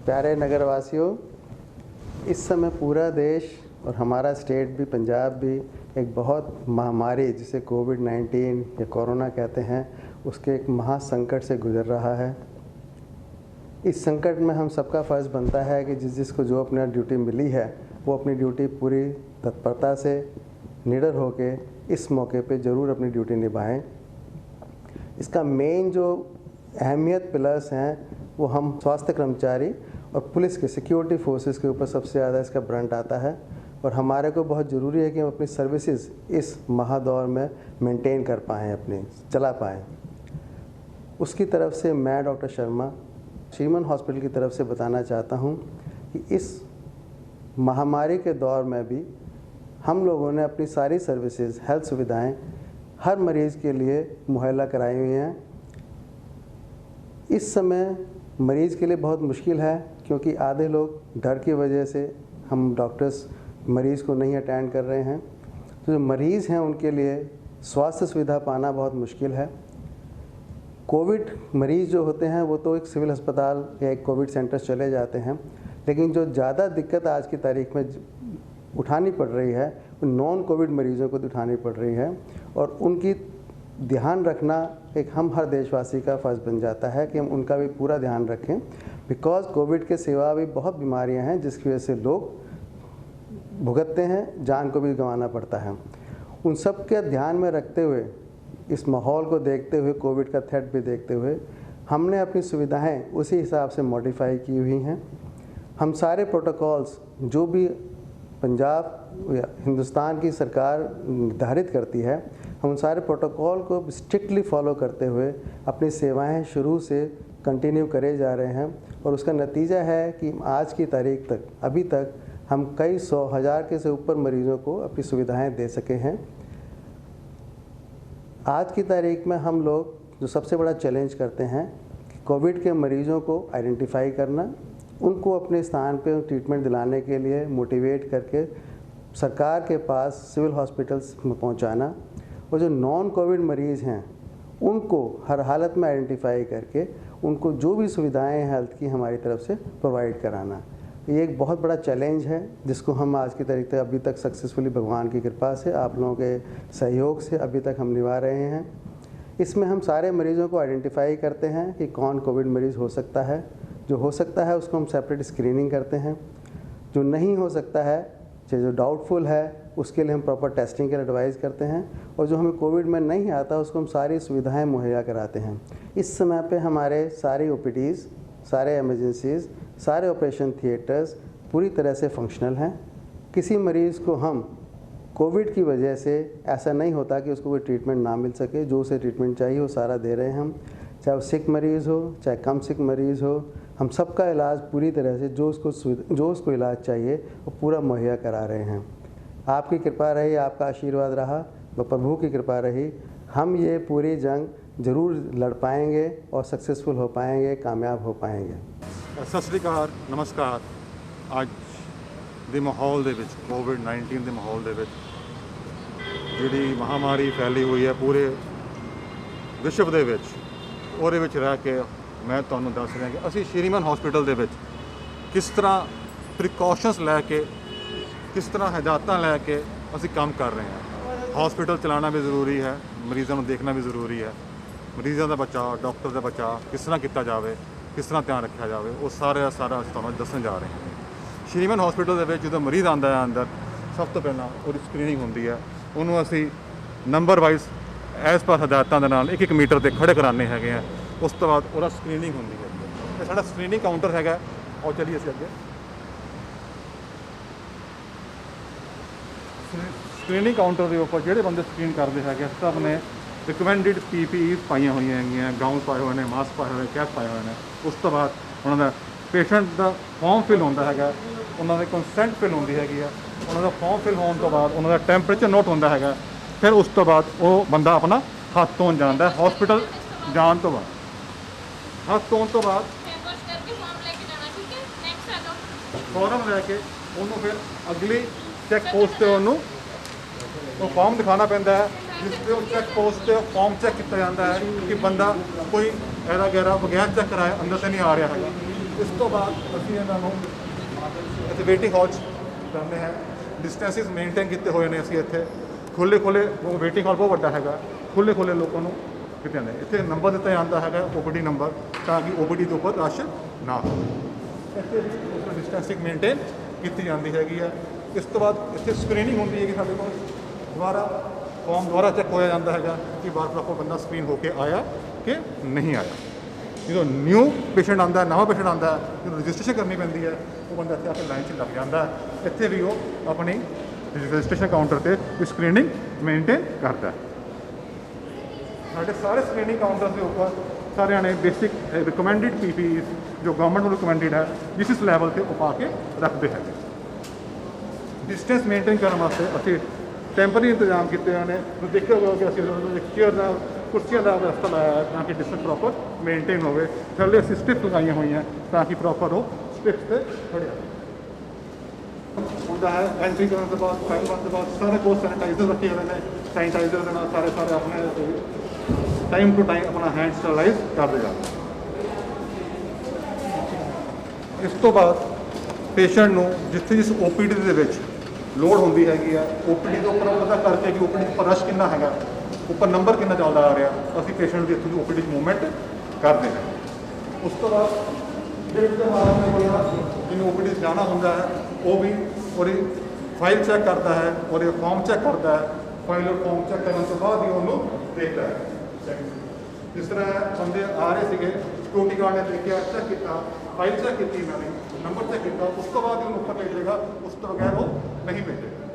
प्यारे नगरवासियों, इस समय पूरा देश और हमारा स्टेट भी, पंजाब भी एक बहुत महामारी जिसे कोविड-19 या कोरोना कहते हैं, उसके एक महासंकट से गुजर रहा है। इस संकट में हम सबका फ़र्ज़ बनता है कि जिसको जो अपना ड्यूटी मिली है वो अपनी ड्यूटी पूरी तत्परता से निडर होकर इस मौके पे ज़रूर अपनी ड्यूटी निभाएं। इसका मेन जो अहमियत पिलर्स हैं वो हम स्वास्थ्य कर्मचारी और पुलिस के सिक्योरिटी फोर्सेस के ऊपर सबसे ज़्यादा इसका ब्रंट आता है और हमारे को बहुत ज़रूरी है कि हम अपनी सर्विसेज इस महादौर में मेंटेन कर पाएँ, अपनी चला पाएँ। उसकी तरफ से मैं डॉक्टर शर्मा श्रीमन हॉस्पिटल की तरफ से बताना चाहता हूँ कि इस महामारी के दौर में भी हम लोगों ने अपनी सारी सर्विसेज, हेल्थ सुविधाएं हर मरीज़ के लिए मुहैया कराई हुई हैं। इस समय मरीज़ के लिए बहुत मुश्किल है क्योंकि आधे लोग डर की वजह से हम डॉक्टर्स मरीज़ को नहीं अटेंड कर रहे हैं। तो जो मरीज़ हैं उनके लिए स्वास्थ्य सुविधा पाना बहुत मुश्किल है। कोविड मरीज़ जो होते हैं वो तो एक सिविल अस्पताल या एक कोविड सेंटर चले जाते हैं, लेकिन जो ज़्यादा दिक्कत आज की तारीख में उठानी पड़ रही है वो नॉन कोविड मरीज़ों को उठानी पड़ रही है और उनकी ध्यान रखना एक हम हर देशवासी का फ़र्ज़ बन जाता है कि हम उनका भी पूरा ध्यान रखें। बिकॉज़ कोविड के सिवा भी बहुत बीमारियां हैं जिसकी वजह से लोग भुगतते हैं, जान को भी गंवाना पड़ता है। उन सब के ध्यान में रखते हुए, इस माहौल को देखते हुए, कोविड का थ्रेट भी देखते हुए, हमने अपनी सुविधाएं उसी हिसाब से मॉडिफाई की हुई हैं। हम सारे प्रोटोकॉल्स जो भी पंजाब या हिंदुस्तान की सरकार निर्धारित करती है, हम उन सारे प्रोटोकॉल को स्ट्रिक्टली फॉलो करते हुए अपनी सेवाएं शुरू से कंटिन्यू करे जा रहे हैं और उसका नतीजा है कि आज की तारीख तक, अभी तक हम कई सौ हज़ार के से ऊपर मरीज़ों को अपनी सुविधाएं दे सके हैं। आज की तारीख में हम लोग जो सबसे बड़ा चैलेंज करते हैं कि कोविड के मरीज़ों को आइडेंटिफाई करना, उनको अपने स्थान पे ट्रीटमेंट दिलाने के लिए मोटिवेट करके सरकार के पास सिविल हॉस्पिटल्स में पहुंचाना और जो नॉन कोविड मरीज़ हैं उनको हर हालत में आइडेंटिफाई करके उनको जो भी सुविधाएं हैं हेल्थ की हमारी तरफ से प्रोवाइड कराना। ये एक बहुत बड़ा चैलेंज है जिसको हम आज की तारीख तक अभी तक सक्सेसफुली भगवान की कृपा से, आप लोगों के सहयोग से अभी तक हम निभा रहे हैं। इसमें हम सारे मरीज़ों को आइडेंटिफाई करते हैं कि कौन कोविड मरीज़ हो सकता है। जो हो सकता है उसको हम सेपरेट स्क्रीनिंग करते हैं, जो नहीं हो सकता है, जो डाउटफुल है, उसके लिए हम प्रॉपर टेस्टिंग के लिए एडवाइस करते हैं और जो हमें कोविड में नहीं आता उसको हम सारी सुविधाएं मुहैया कराते हैं। इस समय पे हमारे सारी ओपीडीज़, सारे इमरजेंसीज़, सारे ऑपरेशन थिएटर्स पूरी तरह से फंक्शनल हैं। किसी मरीज़ को हम कोविड की वजह से ऐसा नहीं होता कि उसको कोई ट्रीटमेंट ना मिल सके। जो उसे ट्रीटमेंट चाहिए वो सारा दे रहे हैं हम, चाहे वो सिक मरीज़ हो, चाहे कम सिक मरीज़ हो, हम सबका इलाज पूरी तरह से जो उसको इलाज चाहिए वो पूरा मुहैया करा रहे हैं। आपकी कृपा रही, आपका आशीर्वाद रहा, व प्रभु की कृपा रही, हम ये पूरी जंग ज़रूर लड़ पाएंगे और सक्सेसफुल हो पाएंगे, कामयाब हो पाएंगे। सत श्री अकाल, नमस्कार। ਅੱਜ ਦੇ ਮਾਹੌਲ ਦੇ ਵਿੱਚ ਕੋਵਿਡ-19 ਦੇ ਮਾਹੌਲ ਦੇ ਵਿੱਚ ਜਿਹੜੀ ਮਹਾਮਾਰੀ ਫੈਲੀ ਹੋਈ ਹੈ ਪੂਰੇ ਵਿਸ਼ਵ ਦੇ ਵਿੱਚ, ਉਹਦੇ ਵਿੱਚ ਰਹਿ ਕੇ ਮੈਂ ਤੁਹਾਨੂੰ ਦੱਸ ਰਿਹਾ ਕਿ ਅਸੀਂ ਸ਼੍ਰੀਮਨ ਹਸਪੀਟਲ ਦੇ ਵਿੱਚ ਕਿਸ ਤਰ੍ਹਾਂ ਪ੍ਰੀਕਾਸ਼ਨਸ ਲੈ ਕੇ, ਕਿਸ ਤਰ੍ਹਾਂ ਹਦਾਇਤਾਂ ਲੈ ਕੇ ਅਸੀਂ ਕੰਮ ਕਰ ਰਹੇ ਹਾਂ। ਹਸਪੀਟਲ ਚਲਾਉਣਾ ਵੀ ਜ਼ਰੂਰੀ ਹੈ, ਮਰੀਜ਼ਾਂ ਨੂੰ ਦੇਖਣਾ ਵੀ ਜ਼ਰੂਰੀ ਹੈ, ਮਰੀਜ਼ਾਂ ਦਾ ਬਚਾਅ, ਡਾਕਟਰ ਦਾ ਬਚਾਅ ਕਿਸ ਤਰ੍ਹਾਂ ਕੀਤਾ ਜਾਵੇ, किस तरह ध्यान रखा जाए, वो सारा तुहानूं दस्सण जा रहे हैं। श्रीमन हॉस्पिटल दे विच जो मरीज़ आंदा है अंदर, सब तो पहला उसकी स्क्रीनिंग होंदी है। उन्होंने असी नंबर वाइज एज पर हदायतों के नाल एक मीटर से खड़े कराने हैं। उस तो बाद वो स्क्रीनिंग होंदी है। तो साडा स्क्रीनिंग काउंटर है, और चलिए असीं अगे स्क्रीनिंग काउंटर के उपर जोड़े बंदे स्क्रीन करते हैं सब ने रिकमेंडेड PPE पाई हुई हैं, गाउन पाए हुए हैं, मास्क पाए हुए, कैप पाए हुए हैं। उस तो बाद उन्होंने पेशेंट का फॉर्म फिल होता है, उन्होंने कंसेंट फिल होती हैगी, उन्होंने फॉर्म फिल होने तो बाद उन्होंने टैंपरेचर नोट होता है। फिर उस तो बाद वो बंदा अपना हाथ धोन जाता है। हॉस्पिटल जाने तो बाद हाथ धोने तो बाद फॉर्म लैके उन्होंने फिर अगली चैक पोस्ट से उन्होंने फॉर्म दिखाना पैंदा है, जिससे चैक पोस्ट से फॉर्म चैक किया जाता है कि बंदा कोई ऐरा गैरा बगैर चेक कराए अंदर से नहीं आ रहा है। ਇਸ ਤੋਂ ਬਾਅਦ ਅਸੀਂ ਇਹਨਾਂ ਨੂੰ ਇੱਥੇ ਵੇਟਿੰਗ ਹਾਲ 'ਚ ਕਰਨੇ ਹੈ। ਡਿਸਟੈਂਸਿਸ ਮੇਨਟੇਨ ਕੀਤੇ ਹੋਏ ਨੇ ਅਸੀਂ ਇੱਥੇ। ਖੁੱਲ੍ਹੇ ਉਹ ਵੇਟਿੰਗ ਹਾਲ ਬਹੁਤ ਵੱਡਾ ਹੈਗਾ, ਖੁੱਲ੍ਹੇ ਲੋਕਾਂ ਨੂੰ ਕਿਤੇ ਨੇ ਇੱਥੇ ਨੰਬਰ ਦਿੱਤਾ ਜਾਂਦਾ ਹੈਗਾ OPD ਨੰਬਰ, ਤਾਂ ਕਿ OPD ਦੇ ਉੱਪਰ ਰਸ਼ ਨਾ ਹੋਵੇ। ਇੱਥੇ ਵੀ ਡਿਸਟੈਂਸਿੰਗ ਮੇਨਟੇਨ ਕੀਤੀ ਜਾਂਦੀ ਹੈਗੀ ਹੈ। ਇਸ ਤੋਂ ਬਾਅਦ ਇੱਥੇ ਸਕਰੀਨਿੰਗ ਹੁੰਦੀ ਹੈਗੀ ਸਾਡੇ ਕੋਲ, ਦੁਬਾਰਾ ਫਾਰਮ ਦੁਬਾਰਾ ਚੈੱਕ ਹੋਇਆ ਜਾਂਦਾ ਹੈਗਾ ਕਿ ਪ੍ਰੋਪਰ ਬੰਦਾ ਸਕਰੀਨ ਹੋ ਕੇ ਆਇਆ ਕਿ ਨਹੀਂ ਆਇਆ। ਜਦੋਂ ਨਿਊ ਪੇਸ਼ੈਂਟ ਆਉਂਦਾ, ਨਵਾਂ ਪੇਸ਼ੈਂਟ ਆਉਂਦਾ, ਜਦੋਂ ਰਜਿਸਟ੍ਰੇਸ਼ਨ ਕਰਨੀ ਪੈਂਦੀ ਹੈ, ਉਹ ਬੰਦਾ ਇੱਥੇ ਆ ਕੇ ਲਾਈਨ 'ਚ ਲੱਗ ਜਾਂਦਾ। ਇੱਥੇ ਵੀ ਉਹ ਆਪਣੀ ਰਜਿਸਟ੍ਰੇਸ਼ਨ ਕਾਊਂਟਰ 'ਤੇ ਸਕਰੀਨਿੰਗ ਮੇਨਟੇਨ ਕਰਦਾ। ਸਾਡੇ ਸਾਰੇ ਸਕਰੀਨਿੰਗ ਕਾਊਂਟਰ ਦੇ ਉੱਪਰ ਸਾਰਿਆਂ ਨੇ ਬੇਸਿਕ ਰਿਕਮੈਂਡਡ PPEs ਜੋ ਗਵਰਨਮੈਂਟ ਨੂੰ ਰਿਕਮੈਂਡਡ ਹੈ, ਜਿਸ ਲੈਵਲ 'ਤੇ ਉਹ ਪਾ ਕੇ ਰੱਖਦੇ ਹੈਗੇ। ਡਿਸਟੈਂਸ ਮੇਨਟੇਨ ਕਰਨ ਵਾਸਤੇ ਅਸੀਂ ਟੈਂਪਰੇਰੀ ਇੰਤਜ਼ਾਮ ਕੀਤੇ ਹੋਏ ਨੇ। ਦੇਖਿਆ ਹੋਵੇਗਾ ਕਿ ਅਸੀਂ ਚੇਅਰ ਦਾ, ਕੁਰਸੀਆਂ ਦਾ ਵਿਵਸਥਾ ਲਾਇਆ ਹੈ ਤਾਂ ਕਿ ਡਿਸਟੈਂਸ ਪ੍ਰੋਪਰ ਮੇਨਟੇਨ ਹੋਵੇ। ਥੱਲੇ ਅਸੀਂ ਸਟ੍ਰਿਪ ਲਗਾਈਆਂ ਹੋਈਆਂ ਤਾਂ ਕਿ ਪ੍ਰੋਪਰ ਉਹ ਸਟ੍ਰਿਪਸ 'ਤੇ ਖੜ੍ਹਿਆ ਹੁੰਦਾ ਹੈ। ਐਂਟਰੀ ਕਰਨ ਤੋਂ ਬਾਅਦ, ਫਾਈਲ ਕਰਨ ਤੋਂ ਬਾਅਦ ਸਾਰੇ ਕੋਲ ਸੈਨੀਟਾਈਜ਼ਰ ਰੱਖੇ ਹੋਏ ਨੇ। ਸੈਨੀਟਾਈਜ਼ਰ ਦੇ ਨਾਲ ਸਾਰੇ ਆਪਣੇ ਟਾਈਮ ਟੂ ਟਾਈਮ ਆਪਣਾ ਹੈਂਡ ਸਟਰਲਾਈਜ਼ ਕਰਦੇ ਜਾਂਦੇ। ਇਸ ਤੋਂ ਬਾਅਦ ਪੇਸ਼ੈਂਟ ਨੂੰ ਜਿਸ OPD ਦੇ ਵਿੱਚ ਲੋੜ ਹੁੰਦੀ ਹੈਗੀ ਆ, OPD ਦੇ ਉੱਪਰ ਪਤਾ ਕਰਕੇ ਕਿ OPD ਉੱਪਰ ਰਸ਼ ਕਿੰਨਾ ਹੈਗਾ, ਉੱਪਰ ਨੰਬਰ ਕਿੰਨਾ ਚੱਲਦਾ ਆ ਰਿਹਾ, ਅਸੀਂ ਪੇਸ਼ੈਂਟ ਦੀ ਇੱਥੋਂ ਦੀ OPD 'ਚ ਮੂਵਮੈਂਟ ਕਰਦੇ ਹਾਂ। ਉਸ ਤੋਂ ਬਾਅਦ ਜਿਹਨੂੰ OPD 'ਚ ਜਾਣਾ ਹੁੰਦਾ ਹੈ, ਉਹ ਵੀ ਉਹਦੀ ਫਾਈਲ ਚੈੱਕ ਕਰਦਾ ਹੈ, ਉਹਦੇ ਫਾਰਮ ਚੈੱਕ ਕਰਦਾ ਹੈ। ਫਾਈਲ ਔਰ ਫਾਰਮ ਚੈੱਕ ਕਰਨ ਤੋਂ ਬਾਅਦ ਹੀ ਉਹਨੂੰ ਦੇਖਦਾ ਹੈ। ਜਿਸ ਤਰ੍ਹਾਂ ਬੰਦੇ ਆ ਰਹੇ ਸੀਗੇ, ਸਿਕਿਉਰਿਟੀ ਗਾਰਡ ਨੇ ਦੇਖਿਆ, ਚੈੱਕ ਕੀਤਾ, ਫਾਈਲ ਚੈੱਕ ਕੀਤੀ, ਇਹਨਾਂ ਨੇ ਨੰਬਰ ਚੈੱਕ ਕੀਤਾ, ਉਸ ਤੋਂ ਬਾਅਦ ਹੀ ਉਹਨੂੰ ਉੱਪਰ ਭੇਜੇਗਾ, ਉਸ ਤੋਂ ਬਗੈਰ ਉਹ ਨਹੀਂ ਭੇਜੇਗਾ।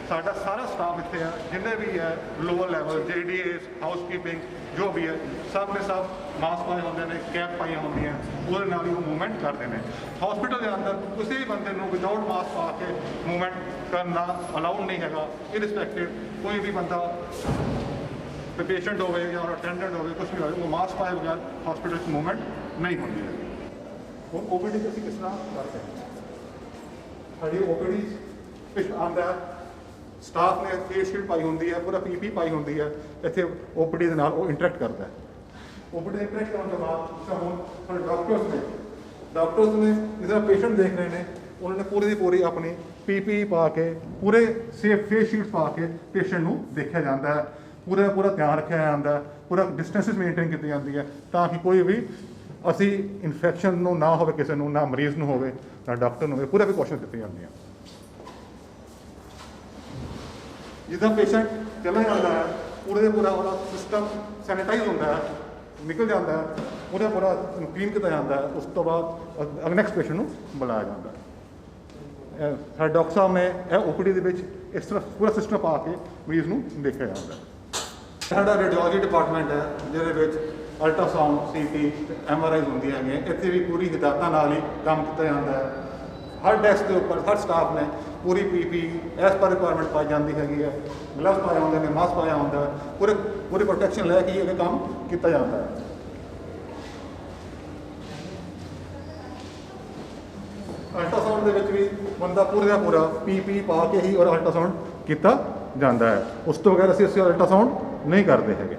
ਸਾਡਾ ਸਾਰਾ ਸਟਾਫ ਇੱਥੇ ਹੈ, ਜਿੰਨੇ ਵੀ ਹੈ ਲੋਅਰ ਲੈਵਲ JDAs, ਹਾਊਸਕੀਪਿੰਗ ਜੋ ਵੀ ਹੈ, ਸਭ ਨੇ ਸਭ ਮਾਸਕ ਪਾਏ ਹੁੰਦੇ ਨੇ, ਕੈਪ ਪਾਈਆਂ ਹੁੰਦੀਆਂ, ਉਹਦੇ ਨਾਲ ਹੀ ਉਹ ਮੂਵਮੈਂਟ ਕਰਦੇ ਨੇ। ਹਸਪੀਟਲ ਦੇ ਅੰਦਰ ਕਿਸੇ ਵੀ ਬੰਦੇ ਨੂੰ ਵਿਦਆਊਟ ਮਾਸਕ ਪਾ ਕੇ ਮੂਵਮੈਂਟ ਕਰਨਾ ਅਲਾਉਡ ਨਹੀਂ ਹੈਗਾ। ਇਰਰਿਸਪੈਕਟਿਵ ਕੋਈ ਵੀ ਬੰਦਾ ਪੇਸ਼ੈਂਟ ਹੋਵੇ ਜਾਂ ਅਟੈਂਡੈਂਟ ਹੋਵੇ, ਕੁਛ ਵੀ ਹੋਵੇ, ਉਹ ਮਾਸਕ ਪਾਏ ਬਗੈਰ ਹਸਪੀਟਲ 'ਚ ਮੂਵਮੈਂਟ ਨਹੀਂ ਹੁੰਦੀ ਹੈ। ਹੁਣ OPD 'ਚ ਅਸੀਂ ਕਿਸ ਤਰ੍ਹਾਂ ਕਰਦੇ ਹਾਂ? ਸਾਡੀ OPD 'ਚ ਪੇਸ਼ੈਂਟ ਆਉਂਦਾ, ਸਟਾਫ ਨੇ ਫੇਸ ਸ਼ੀਲਡ ਪਾਈ ਹੁੰਦੀ ਹੈ, ਪੂਰਾ PP ਪਾਈ ਹੁੰਦੀ ਹੈ। ਇੱਥੇ OPD ਦੇ ਨਾਲ ਉਹ ਇੰਟਰੈਕਟ ਕਰਦਾ ਹੈ। OPD ਇੰਟਰੈਕਟ ਕਰਨ ਤੋਂ ਬਾਅਦ ਹੁਣ ਸਾਡੇ ਡਾਕਟਰਸ ਨੇ ਜਿਸ ਤਰ੍ਹਾਂ ਪੇਸ਼ੈਂਟ ਦੇਖ ਰਹੇ ਨੇ, ਉਹਨਾਂ ਨੇ ਪੂਰੀ ਦੀ ਪੂਰੀ ਆਪਣੀ PPE ਪਾ ਕੇ, ਪੂਰੇ ਸੇਫ ਫੇਸ ਸ਼ੀਲਡ ਪਾ ਕੇ ਪੇਸ਼ੈਂਟ ਨੂੰ ਦੇਖਿਆ ਜਾਂਦਾ ਹੈ। ਪੂਰਾ ਧਿਆਨ ਰੱਖਿਆ ਜਾਂਦਾ ਹੈ, ਪੂਰਾ ਡਿਸਟੈਂਸਿਸ ਮੇਨਟੇਨ ਕੀਤੀ ਜਾਂਦੀ ਹੈ ਤਾਂ ਕਿ ਕੋਈ ਵੀ ਅਸੀਂ ਇਨਫੈਕਸ਼ਨ ਨੂੰ ਨਾ ਹੋਵੇ, ਕਿਸੇ ਨੂੰ ਨਾ ਮਰੀਜ਼ ਨੂੰ ਹੋਵੇ, ਨਾ ਡਾਕਟਰ ਨੂੰ ਹੋਵੇ। ਪੂਰਾ ਪ੍ਰੀਕਾਸ਼ਨ ਦਿੱਤੀਆਂ ਜਾਂਦੀਆਂ। ਜਿੱਦਾਂ ਪੇਸ਼ੈਂਟ ਚਲਾ ਜਾਂਦਾ ਹੈ, ਪੂਰੇ ਪੂਰਾ ਉਹਦਾ ਸਿਸਟਮ ਸੈਨੀਟਾਈਜ਼ ਹੁੰਦਾ ਹੈ, ਨਿਕਲ ਜਾਂਦਾ ਹੈ, ਪੂਰਾ ਕਲੀਨ ਕੀਤਾ ਜਾਂਦਾ ਹੈ। ਉਸ ਤੋਂ ਬਾਅਦ ਨੈਕਸਟ ਪੇਸ਼ੈਂਟ ਨੂੰ ਬੁਲਾਇਆ ਜਾਂਦਾ ਹੈ। ਸਾਡੇ ਡਾਕਟਰ ਸਾਹਿਬ ਨੇ ਇਹ OPD ਦੇ ਵਿੱਚ ਇਸ ਤਰ੍ਹਾਂ ਪੂਰਾ ਸਿਸਟਮ ਪਾ ਕੇ ਮਰੀਜ਼ ਨੂੰ ਦੇਖਿਆ ਜਾਂਦਾ ਹੈ। ਸਾਡਾ ਰੇਡੀਓਲੋਜੀ ਡਿਪਾਰਟਮੈਂਟ ਹੈ, ਜਿਹਦੇ ਵਿੱਚ ਅਲਟਰਾਸਾਊਂਡ, CT, MRIs ਹੁੰਦੀਆਂ ਹੈਗੀਆਂ। ਇੱਥੇ ਵੀ ਪੂਰੀ ਹਿਦਾਇਤਾਂ ਨਾਲ ਹੀ ਕੰਮ ਕੀਤਾ ਜਾਂਦਾ ਹੈ। ਹਰ ਡੈਸਕ ਦੇ ਉੱਪਰ ਹਰ ਸਟਾਫ ਨੇ ਪੂਰੀ PPE ਐਸ ਪਰ ਰਿਕੁਆਇਰਮੈਂਟ ਪਾਈ ਜਾਂਦੀ ਹੈਗੀ ਹੈ। ਗਲਵਸ ਪਾਏ ਹੁੰਦੇ ਨੇ, ਮਾਸਕ ਪਾਇਆ ਹੁੰਦਾ ਹੈ, ਪੂਰੀ ਪ੍ਰੋਟੈਕਸ਼ਨ ਲੈ ਕੇ ਇਹ ਕੰਮ ਕੀਤਾ ਜਾਂਦਾ ਹੈ। ਅਲਟਰਾਸਾਊਂਡ ਦੇ ਵਿੱਚ ਵੀ ਬੰਦਾ ਪੂਰੇ ਦਾ ਪੂਰਾ PPE ਪਾ ਕੇ ਹੀ ਔਰ ਅਲਟਰਾਸਾਊਂਡ ਕੀਤਾ ਜਾਂਦਾ ਹੈ। ਉਸ ਤੋਂ ਬਗੈਰ ਅਸੀਂ ਅਲਟਰਾਸਾਊਂਡ ਨਹੀਂ ਕਰਦੇ ਹੈਗੇ।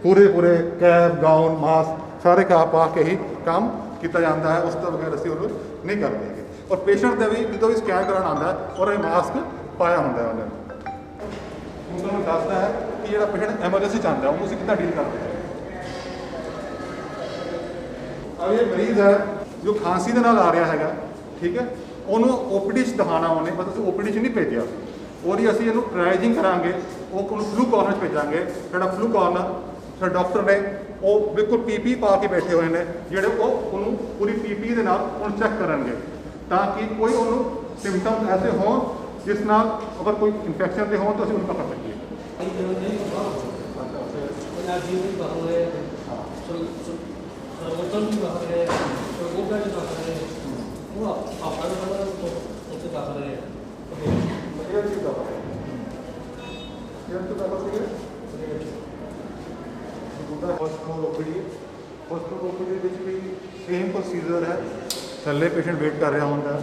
ਪੂਰੇ ਕੈਪ, ਗਾਊਨ, ਮਾਸਕ ਸਾਰੇ ਪਾ ਕੇ ਹੀ ਕੰਮ ਕੀਤਾ ਜਾਂਦਾ ਹੈ। ਉਸ ਤੋਂ ਬਗੈਰ ਅਸੀਂ ਉਹਨੂੰ ਨਹੀਂ ਕਰਦੇ ਹੈਗੇ। ਔਰ ਪੇਸ਼ੈਂਟ ਦਾ ਵੀ ਜਦੋਂ ਵੀ ਸਕੈਨ ਕਰਾਉਣ ਆਉਂਦਾ ਔਰ ਇਹ ਮਾਸਕ ਪਾਇਆ ਹੁੰਦਾ ਉਹਨੇ। ਹੁਣ ਤੁਹਾਨੂੰ ਦੱਸਦਾ ਹੈ ਕਿ ਜਿਹੜਾ ਪੇਸ਼ੈਂਟ ਐਮਰਜੈਂਸੀ 'ਚ ਆਉਂਦਾ ਉਹਨੂੰ ਅਸੀਂ ਕਿੱਦਾਂ ਡੀਲ ਕਰਦੇ ਹਾਂ। ਅਬ ਇਹ ਮਰੀਜ਼ ਹੈ ਜੋ ਖਾਂਸੀ ਦੇ ਨਾਲ ਆ ਰਿਹਾ ਹੈਗਾ, ਠੀਕ ਹੈ, ਉਹਨੂੰ OPD 'ਚ ਦਿਖਾਉਣਾ ਉਹਨੇ, ਬਸ ਅਸੀਂ OPD 'ਚ ਨਹੀਂ ਭੇਜਿਆ। ਉਹਦੀ ਅਸੀਂ ਇਹਨੂੰ ਟ੍ਰਾਇਜਿੰਗ ਕਰਾਂਗੇ, ਉਹਨੂੰ ਫਲੂ ਕਾਰਨਰ 'ਚ ਭੇਜਾਂਗੇ। ਜਿਹੜਾ ਫਲੂ ਕਾਰਨਰ ਸਾਡੇ ਡਾਕਟਰ ਨੇ ਉਹ ਬਿਲਕੁਲ PPE ਪਾ ਕੇ ਬੈਠੇ ਹੋਏ ਨੇ, ਜਿਹੜੇ ਉਹਨੂੰ ਪੂਰੀ PPE ਦੇ ਨਾਲ ਉਹਨੂੰ ਚੈੱਕ ਕਰਨਗੇ ਤਾਂ ਕਿ ਕੋਈ ਉਹਨੂੰ ਸਿੰਪਟਮ ਐਸੇ ਹੋਣ ਜਿਸ ਨਾਲ ਅਗਰ ਕੋਈ ਇਨਫੈਕਸ਼ਨ ਦੇ ਹੋਣ ਤਾਂ ਅਸੀਂ ਉਹਨੂੰ ਪਕੜ ਸਕੀਏ। ਹਸਪਤਾਲ OPD ਵਿੱਚ ਵੀ ਸੇਮ ਪ੍ਰੋਸੀਜਰ ਹੈ। ਥੱਲੇ ਪੇਸ਼ੈਂਟ ਵੇਟ ਕਰ ਰਿਹਾ ਹੁੰਦਾ,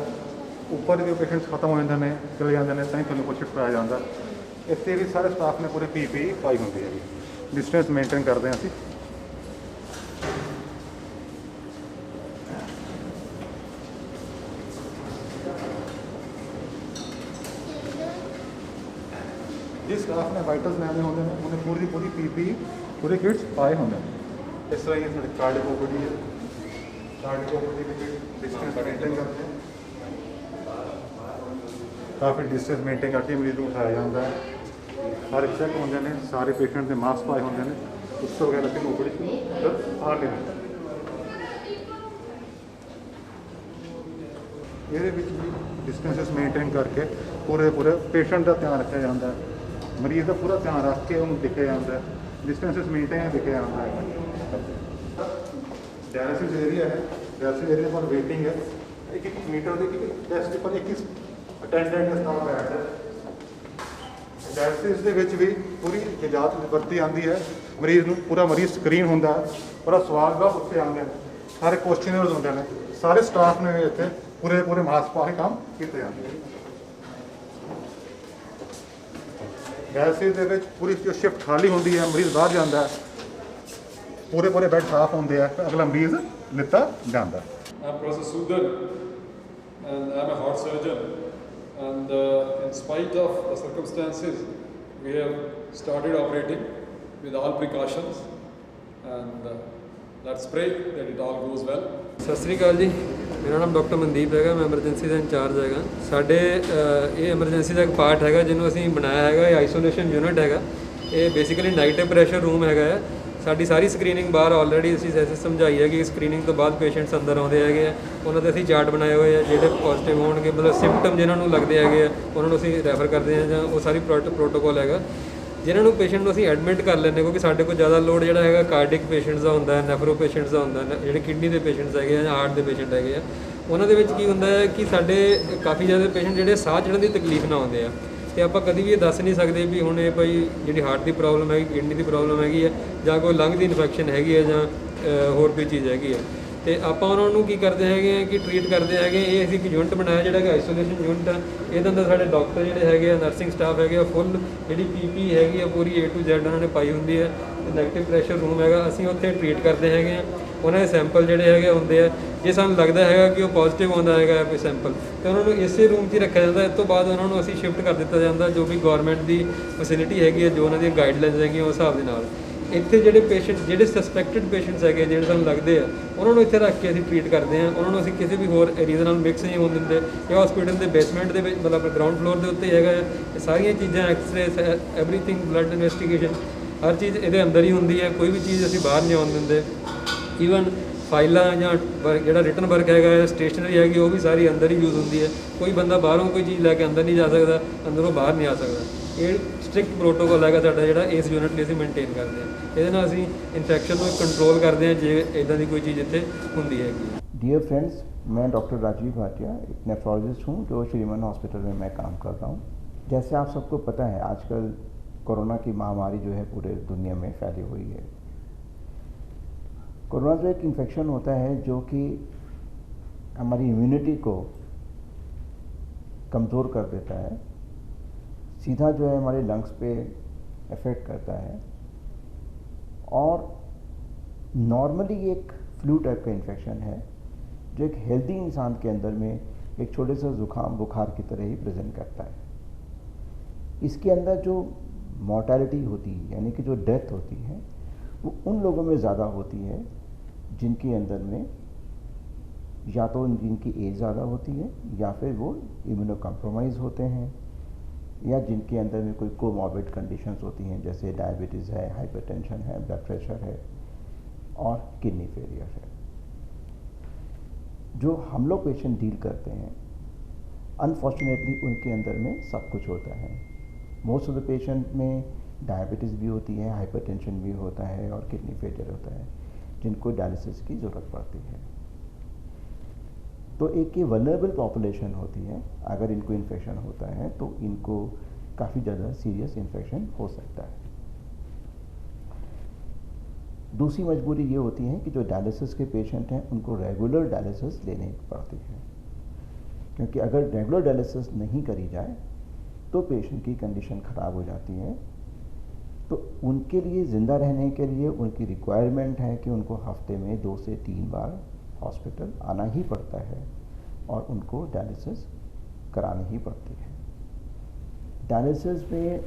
ਉੱਪਰ ਜੋ ਪੇਸ਼ੈਂਟਸ ਖਤਮ ਹੋ ਜਾਂਦੇ ਨੇ, ਚਲੇ ਜਾਂਦੇ ਨੇ, ਤਾਂ ਹੀ ਥੱਲੇ ਸ਼ਿਫਟ ਕਰਾਇਆ ਜਾਂਦਾ। ਇੱਥੇ ਵੀ ਸਾਰੇ ਸਟਾਫ ਨੇ ਪੂਰੇ PPE ਪਾਈ ਹੁੰਦੀ ਹੈ। ਡਿਸਟੈਂਸ ਮੇਨਟੇਨ ਕਰਦੇ ਹਾਂ ਅਸੀਂ। जिस स्टाफ ने वाइटल्स लैने होंगे ने उन्हें पूरी की पूरी पीपी पूरे किट्स पाए होंगे। इस तरह ये साढ़े कार्डिक ओपीडी है, कार्डिक ओपीडी के डिस्टेंस मेंटेन करते हैं, काफ़ी डिस्टेंस मेंटेन करके मरीज को उठाया जाता है। सारे चेक होंगे ने, सारे पेशेंट के मास्क पाए होंगे ने, उस तो बगैर फिर ओपीडी आ लेना। ये डिस्टेंसिस मेंटेन करके पूरे पेशेंट का ध्यान रखा जाता है, मरीज का पूरा ध्यान रख के उन्हें दिखे जाता है, डिस्टेंसिस मेंटेन दिखे जाता है। डायलिसिस एरिया है, डायलिसिस एरिया पर वेटिंग है, 1 मीटर के डेस्क पर 21 अटेंडेंट स्टाफ बैठता है। डायलिसिस के भी पूरी इजाजत वरती आती है, मरीज ਨੂੰ पूरा मरीज स्क्रीन होंगे, पूरा सवाल जवाब उत्थे आते हैं, सारे क्वेश्चनर्स होंगे ने, सारे स्टाफ ने इतने पूरे मास्क पा के काम किए जाते हैं। डायलिसिस के पूरी जो शिफ्ट खाली होती है, मरीज बाहर जाता है, पूरे बैड साफ होंगे हैं, अगला मरीज लिता जाता है। I'm Professor Sudan and I'm a heart surgeon, and in spite of the circumstances we have started operating with all precautions, and let's pray that it all goes well. ਸਤਿ ਸ਼੍ਰੀ ਅਕਾਲ ਜੀ, ਮੇਰਾ ਨਾਮ ਡਾਕਟਰ ਮਨਦੀਪ ਹੈਗਾ, ਮੈਂ ਐਮਰਜੈਂਸੀ ਦਾ incharge ਹੈਗਾ। ਸਾਡੇ ਇਹ emergency ਦਾ ਇੱਕ ਪਾਰਟ ਹੈਗਾ ਜਿਹਨੂੰ ਅਸੀਂ ਬਣਾਇਆ ਹੈਗਾ, ਇਹ ਆਈਸੋਲੇਸ਼ਨ ਯੂਨਿਟ ਹੈਗਾ। ਇਹ ਬੇਸਿਕਲੀ ਨਾਈਟ ਟੈਂਪਰੇਚਰ ਰੂਮ ਹੈਗਾ ਹੈ। ਸਾਡੀ ਸਾਰੀ ਸਕਰੀਨਿੰਗ ਬਾਹਰ ਆਲਰੇਡੀ ਅਸੀਂ ਐਸੇ ਸਮਝਾਈ ਹੈ ਕਿ ਸਕਰੀਨਿੰਗ ਤੋਂ ਬਾਅਦ ਪੇਸ਼ੈਂਟਸ ਅੰਦਰ ਆਉਂਦੇ ਹੈਗੇ ਆ, ਉਹਨਾਂ ਦੇ ਅਸੀਂ ਚਾਰਟ ਬਣਾਏ ਹੋਏ ਆ, ਜਿਹੜੇ ਪੋਜ਼ਿਟਿਵ ਹੋਣਗੇ ਮਤਲਬ ਸਿੰਪਟਮ ਜਿਹਨਾਂ ਨੂੰ ਲੱਗਦੇ ਹੈਗੇ ਆ ਉਹਨਾਂ ਨੂੰ ਅਸੀਂ ਰੈਫਰ ਕਰਦੇ ਹਾਂ, ਜਾਂ ਉਹ ਸਾਰੀ ਪ੍ਰੋਟੋਕੋਲ ਹੈਗਾ। ਜਿਨ੍ਹਾਂ ਨੂੰ ਪੇਸ਼ੈਂਟ ਨੂੰ ਅਸੀਂ ਐਡਮਿਟ ਕਰ ਲੈਂਦੇ, ਕਿਉਂਕਿ ਸਾਡੇ ਕੋਲ ਜ਼ਿਆਦਾ ਲੋਡ ਜਿਹੜਾ ਹੈਗਾ ਕਾਰਡਿਕ ਪੇਸ਼ੈਂਟਸ ਦਾ ਹੁੰਦਾ ਹੈ, ਨੈਫਰੋ ਪੇਸ਼ੈਂਟਸ ਦਾ ਹੁੰਦਾ ਹੈ, ਜਿਹੜੇ ਕਿਡਨੀ ਦੇ ਪੇਸ਼ੈਂਟਸ ਹੈਗੇ ਆ ਜਾਂ ਹਾਰਟ ਦੇ ਪੇਸ਼ੈਂਟ ਹੈਗੇ ਆ। ਉਹਨਾਂ ਦੇ ਵਿੱਚ ਕੀ ਹੁੰਦਾ ਹੈ ਕਿ ਸਾਡੇ ਕਾਫੀ ਜ਼ਿਆਦਾ ਪੇਸ਼ੈਂਟ ਜਿਹੜੇ ਸਾਹ ਚੜ੍ਹਨ ਦੀ ਤਕਲੀਫ ਨਾ ਆਉਂਦੇ ਆ, ਅਤੇ ਆਪਾਂ ਕਦੀ ਵੀ ਇਹ ਦੱਸ ਨਹੀਂ ਸਕਦੇ ਵੀ ਹੁਣ ਇਹ ਭਾਈ ਜਿਹੜੀ ਹਾਰਟ ਦੀ ਪ੍ਰੋਬਲਮ ਹੈਗੀ, ਕਿਡਨੀ ਦੀ ਪ੍ਰੋਬਲਮ ਹੈਗੀ ਹੈ, ਜਾਂ ਕੋਈ ਲੰਗ ਦੀ ਇਨਫੈਕਸ਼ਨ ਹੈਗੀ ਹੈ, ਜਾਂ ਹੋਰ ਕੋਈ ਚੀਜ਼ ਹੈਗੀ ਹੈ। ਅਤੇ ਆਪਾਂ ਉਹਨਾਂ ਨੂੰ ਕੀ ਕਰਦੇ ਹੈਗੇ ਆ ਕਿ ਟਰੀਟ ਕਰਦੇ ਹੈਗੇ। ਇਹ ਅਸੀਂ ਇੱਕ ਯੂਨਿਟ ਬਣਾਇਆ ਜਿਹੜਾ ਕਿ ਆਈਸੋਲੇਸ਼ਨ ਯੂਨਿਟ ਆ। ਇਹਦੇ ਅੰਦਰ ਸਾਡੇ ਡਾਕਟਰ ਜਿਹੜੇ ਹੈਗੇ ਆ, ਨਰਸਿੰਗ ਸਟਾਫ ਹੈਗੇ ਆ, ਫੁੱਲ ਜਿਹੜੀ ਪੀਪੀ ਹੈਗੀ ਆ ਪੂਰੀ A to Z ਉਹਨਾਂ ਨੇ ਪਾਈ ਹੁੰਦੀ ਹੈ, ਅਤੇ ਨੈਗੇਟਿਵ ਪ੍ਰੈਸ਼ਰ ਰੂਮ ਹੈਗਾ। ਅਸੀਂ ਉੱਥੇ ਟਰੀਟ ਕਰਦੇ ਹੈਗੇ ਆ। ਉਹਨਾਂ ਦੇ ਸੈਂਪਲ ਜਿਹੜੇ ਹੈਗੇ ਹੁੰਦੇ ਆ, ਜੇ ਸਾਨੂੰ ਲੱਗਦਾ ਹੈਗਾ ਕਿ ਉਹ ਪੋਜ਼ੀਟਿਵ ਆਉਂਦਾ ਹੈਗਾ ਕੋਈ ਸੈਂਪਲ, ਤਾਂ ਉਹਨਾਂ ਨੂੰ ਇਸੇ ਰੂਮ 'ਚ ਹੀ ਰੱਖਿਆ ਜਾਂਦਾ। ਇਸ ਤੋਂ ਬਾਅਦ ਉਹਨਾਂ ਨੂੰ ਅਸੀਂ ਸ਼ਿਫਟ ਕਰ ਦਿੱਤਾ ਜਾਂਦਾ, ਜੋ ਵੀ ਗੌਰਮੈਂਟ ਦੀ ਫੈਸਿਲਿਟੀ ਹੈਗੀ ਹੈ, ਜੋ ਉਹਨਾਂ ਦੀਆਂ ਗਾਈਡਲਾਈਨਸ ਹੈਗੀਆਂ ਉਸ ਹਿਸਾਬ ਦੇ ਨਾਲ। ਇੱਥੇ ਜਿਹੜੇ ਪੇਸ਼ੈਂਟ, ਜਿਹੜੇ ਸਸਪੈਕਟਡ ਪੇਸ਼ੈਂਟਸ ਹੈਗੇ, ਜਿਹੜੇ ਸਾਨੂੰ ਲੱਗਦੇ ਆ, ਉਹਨਾਂ ਨੂੰ ਇੱਥੇ ਰੱਖ ਕੇ ਅਸੀਂ ਟਰੀਟ ਕਰਦੇ ਹਾਂ। ਉਹਨਾਂ ਨੂੰ ਅਸੀਂ ਕਿਸੇ ਵੀ ਹੋਰ ਏਰੀਆ ਦੇ ਨਾਲ ਮਿਕਸ ਨਹੀਂ ਹੋਣ ਦਿੰਦੇ। ਇਹ ਹਸਪੀਟਲ ਦੇ ਬੇਸਮੈਂਟ ਦੇ ਵਿੱਚ ਮਤਲਬ ਗਰਾਊਂਡ ਫਲੋਰ ਦੇ ਉੱਤੇ ਹੈਗਾ। ਇਹ ਸਾਰੀਆਂ ਚੀਜ਼ਾਂ ਐਕਸਰੇ, ਐਵਰੀਥਿੰਗ, ਬਲੱਡ ਇਨਵੈਸਟੀਗੇਸ਼ਨ, ਹਰ ਚੀਜ਼ ਇਹਦੇ ਅੰਦਰ ਹੀ ਹੁੰਦੀ ਹੈ। ਕੋਈ ਵੀ ਚੀਜ਼ ਅਸੀਂ ਬਾਹਰ ਨਹੀਂ ਆਉਣ ਦਿੰਦੇ। ਈਵਨ ਫਾਈਲਾਂ ਜਾਂ ਜਿਹੜਾ ਰਿਟਨ ਵਰਕ ਹੈਗਾ, ਸਟੇਸ਼ਨਰੀ ਹੈਗੀ, ਉਹ ਵੀ ਸਾਰੀ ਅੰਦਰ ਹੀ ਯੂਜ਼ ਹੁੰਦੀ ਹੈ। ਕੋਈ ਬੰਦਾ ਬਾਹਰੋਂ ਕੋਈ ਚੀਜ਼ ਲੈ ਕੇ ਅੰਦਰ ਨਹੀਂ ਜਾ ਸਕਦਾ, ਅੰਦਰੋਂ ਬਾਹਰ ਨਹੀਂ ਆ ਸਕਦਾ। ਇਹ ਸਟ੍ਰਿਕਟ ਪ੍ਰੋਟੋਕੋਲ ਹੈਗਾ ਸਾਡਾ, ਜਿਹੜਾ ਇਸ ਯੂਨਿਟ ਲਈ ਅਸੀਂ ਮੇਨਟੇਨ ਕਰਦੇ ਹਾਂ। ਇਹਦੇ ਨਾਲ ਅਸੀਂ ਇਨਫੈਕਸ਼ਨ ਨੂੰ ਕੰਟਰੋਲ ਕਰਦੇ हैं ਜੇ इदा की कोई चीज़ इतने होंगी है। डियर फ्रेंड्स, मैं डॉक्टर राजीव भाटिया एक नेफ्रोलॉजिस्ट हूँ जो श्रीमन हॉस्पिटल में मैं काम कर रहा हूँ। जैसे आप सबको पता है, आजकल कोरोना की महामारी जो है पूरे दुनिया में फैली हुई है। कोरोना जो एक इन्फेक्शन होता है जो कि हमारी इम्यूनिटी को कमज़ोर कर देता है, सीधा जो है हमारे लंग्स पे इफ़ेक्ट करता है, और नॉर्मली एक फ्लू टाइप का इन्फेक्शन है जो एक हेल्दी इंसान के अंदर में एक छोटे से ज़ुकाम बुखार की तरह ही प्रेजेंट करता है। इसके अंदर जो मॉर्टेलिटी होती है, यानी कि जो डेथ होती है, वो उन लोगों में ज़्यादा होती है जिनके अंदर में या तो जिनकी एज ज़्यादा होती है, या फिर वो इम्यूनो कॉम्प्रोमाइज़ होते हैं, या जिनके अंदर में कोई कोमॉर्बिड कंडीशंस होती हैं, जैसे डायबिटीज़ है, हाइपरटेंशन है, ब्लड प्रेशर है और किडनी फेलियर है। जो हम लोग पेशेंट डील करते हैं, अनफॉर्चुनेटली उनके अंदर में सब कुछ होता है। मोस्ट ऑफ द पेशेंट में डायबिटीज़ भी होती है, हाइपरटेंशन भी होता है और किडनी फेलियर होता है, जिनको डायलिसिस की ज़रूरत पड़ती है। तो एक ये वल्नरेबल पॉपुलेशन होती है। अगर इनको इन्फेक्शन होता है तो इनको काफ़ी ज़्यादा सीरियस इन्फेक्शन हो सकता है। दूसरी मजबूरी ये होती है कि जो डायलिसिस के पेशेंट हैं उनको रेगुलर डायलिसिस लेनी पड़ती है, क्योंकि अगर रेगुलर डायलिसिस नहीं करी जाए तो पेशेंट की कंडीशन ख़राब हो जाती है। तो उनके लिए ज़िंदा रहने के लिए उनकी रिक्वायरमेंट है कि उनको हफ्ते में 2 से 3 बार हॉस्पिटल आना ही पड़ता है और उनको डायलिसिस करानी ही पड़ती है। डायलिसिस में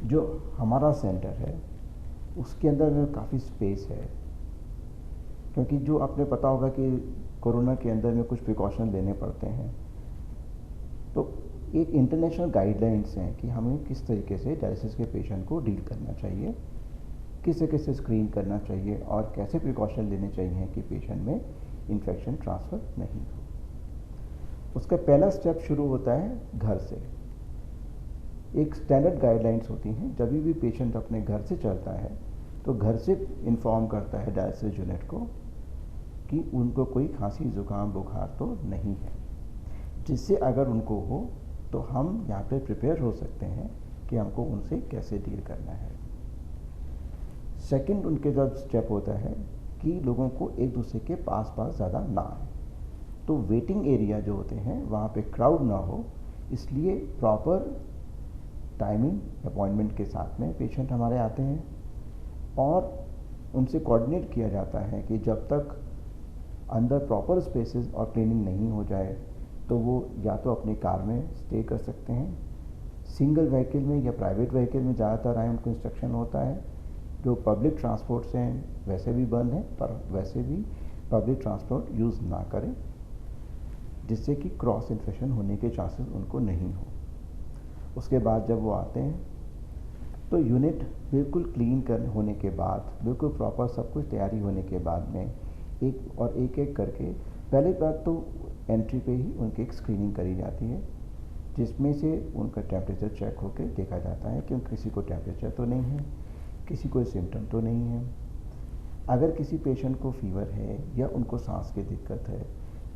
जो हमारा सेंटर है उसके अंदर में काफ़ी स्पेस है, क्योंकि जो आपने पता होगा कि कोरोना के अंदर में कुछ प्रिकॉशन लेने पड़ते हैं। तो एक इंटरनेशनल गाइडलाइंस हैं कि हमें किस तरीके से डायलिसिस के पेशेंट को डील करना चाहिए, किस तरीके से स्क्रीन करना चाहिए और कैसे प्रिकॉशन लेने चाहिए कि पेशेंट में इन्फेक्शन ट्रांसफ़र नहीं हो। उसका पहला स्टेप शुरू होता है घर से। एक स्टैंडर्ड गाइडलाइंस होती हैं, जब भी पेशेंट अपने घर से चलता है तो घर से इन्फॉर्म करता है डायलिसिस यूनिट को कि उनको कोई खांसी जुकाम बुखार तो नहीं है, जिससे अगर उनको हो तो हम यहाँ पे प्रिपेयर हो सकते हैं कि हमको उनसे कैसे डील करना है। सेकंड उनके जब स्टेप होता है कि लोगों को एक दूसरे के पास ज़्यादा ना आए, तो वेटिंग एरिया जो होते हैं वहाँ पे क्राउड ना हो, इसलिए प्रॉपर टाइमिंग अपॉइंटमेंट के साथ में पेशेंट हमारे आते हैं और उनसे कोऑर्डिनेट किया जाता है कि जब तक अंदर प्रॉपर स्पेसेस और क्लीनिंग नहीं हो जाए तो वो या तो अपनी कार में स्टे कर सकते हैं, सिंगल व्हीकल में या प्राइवेट व्हीकल में ज़्यादातर आए उनको इंस्ट्रक्शन होता है। जो पब्लिक ट्रांसपोर्ट्स हैं वैसे भी बंद हैं, पर वैसे भी पब्लिक ट्रांसपोर्ट यूज़ ना करें, जिससे कि क्रॉस इन्फेक्शन होने के चांसेस उनको नहीं हो। उसके बाद जब वो आते हैं तो यूनिट बिल्कुल क्लीन होने के बाद, बिल्कुल प्रॉपर सब कुछ तैयारी होने के बाद में एक एक करके पहले बात तो एंट्री पे ही उनकी एक स्क्रीनिंग करी जाती है, जिसमें से उनका टेम्परेचर चेक होकर देखा जाता है कि किसी को टेम्परेचर तो नहीं है, किसी को सिम्टम तो नहीं है। अगर किसी पेशेंट को फीवर है या उनको सांस की दिक्कत है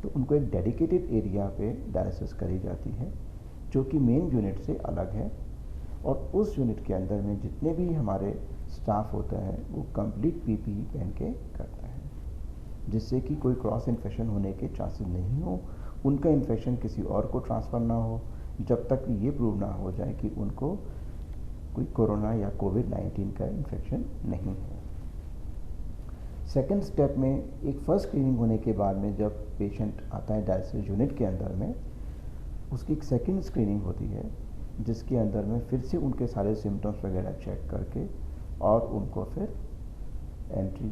तो उनको एक डेडिकेटेड एरिया पे डायलिसिस करी जाती है, जो कि मेन यूनिट से अलग है, और उस यूनिट के अंदर में जितने भी हमारे स्टाफ होता है वो कंप्लीट पीपीई पहन के करता है, जिससे कि कोई क्रॉस इन्फेक्शन होने के चांसेस नहीं हो, उनका इन्फेक्शन किसी और को ट्रांसफ़र ना हो, जब तक ये प्रूव ना हो जाए कि उनको कोई कोरोना या कोविड-19 का इन्फेक्शन नहीं है। सेकेंड स्टेप में एक फर्स्ट स्क्रीनिंग होने के बाद में जब पेशेंट आता है डायलिसिस यूनिट के अंदर में, उसकी एक सेकेंड स्क्रीनिंग होती है, जिसके अंदर में फिर से उनके सारे सिम्टम्स वगैरह चेक करके और उनको फिर एंट्री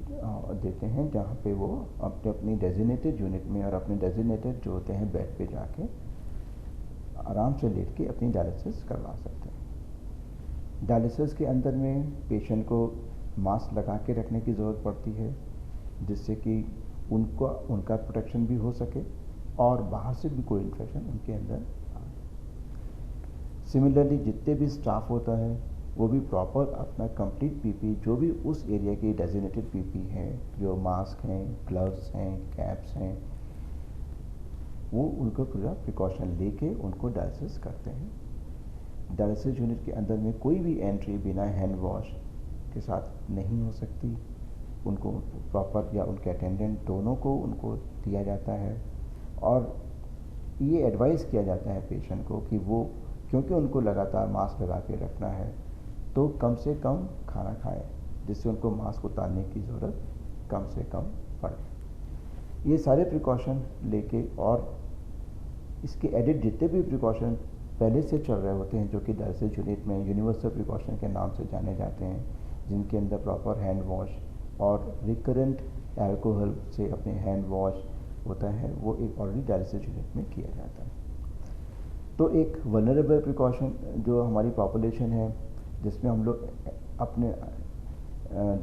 देते हैं, जहाँ पे वो अपनी डेजिग्नेटेड यूनिट में और अपने डेजिग्नेटेड जो होते हैं बेड पे जाके आराम से लेट के अपनी डायलिसिस करवा सकते हैं। डायलिसिस के अंदर में पेशेंट को मास्क लगा के रखने की ज़रूरत पड़ती है, जिससे कि उनका प्रोटेक्शन भी हो सके और बाहर से भी कोई इन्फेक्शन उनके अंदर आए। सिमिलरली जितने भी स्टाफ होता है वो भी प्रॉपर अपना कंप्लीट पीपी, जो भी उस एरिया की डेजिग्नेटेड पीपी है, जो मास्क हैं, ग्लव्स हैं, कैप्स हैं, वो उनको पूरा प्रिकॉशन लेके उनको डायलिसिस करते हैं। डायलिसिस यूनिट के अंदर में कोई भी एंट्री बिना हैंड वॉश के साथ नहीं हो सकती। उनको प्रॉपर या उनके अटेंडेंट दोनों को उनको दिया जाता है, और ये एडवाइस किया जाता है पेशेंट को कि वो, क्योंकि उनको लगातार मास्क लगा के रखना है, तो कम से कम खाना खाएं, जिससे उनको मास्क उतारने की ज़रूरत कम से कम पड़े। ये सारे प्रिकॉशन लेके और इसके एडिट जितने भी प्रिकॉशन पहले से चल रहे होते हैं, जो कि डायलिसिस यूनिट में यूनिवर्सल प्रिकॉशन के नाम से जाने जाते हैं, जिनके अंदर प्रॉपर हैंड वॉश और रिकरेंट अल्कोहल से अपने हैंड वॉश होता है, वो एक ऑलरेडी डायलिसिस यूनिट में किया जाता है। तो एक वल्नरेबल प्रिकॉशन जो हमारी पॉपुलेशन है, जिसमें हम लोग अपने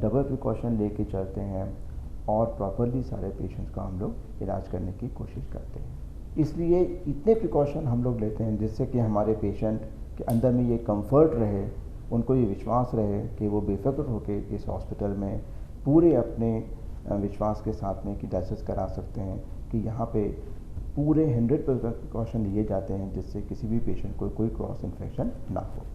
डबल प्रिकॉशन लेके चलते हैं और प्रॉपरली सारे पेशेंट्स का हम लोग इलाज करने की कोशिश करते हैं। इसलिए इतने प्रिकॉशन हम लोग लेते हैं जिससे कि हमारे पेशेंट के अंदर में ये कंफर्ट रहे, उनको ये विश्वास रहे कि वो बेफिक्र होकर इस हॉस्पिटल में पूरे अपने विश्वास के साथ में कि डायलिसिस करा सकते हैं, कि यहाँ पे पूरे 100% प्रिकॉशन लिए जाते हैं, जिससे किसी भी पेशेंट को कोई क्रॉस इन्फेक्शन ना हो।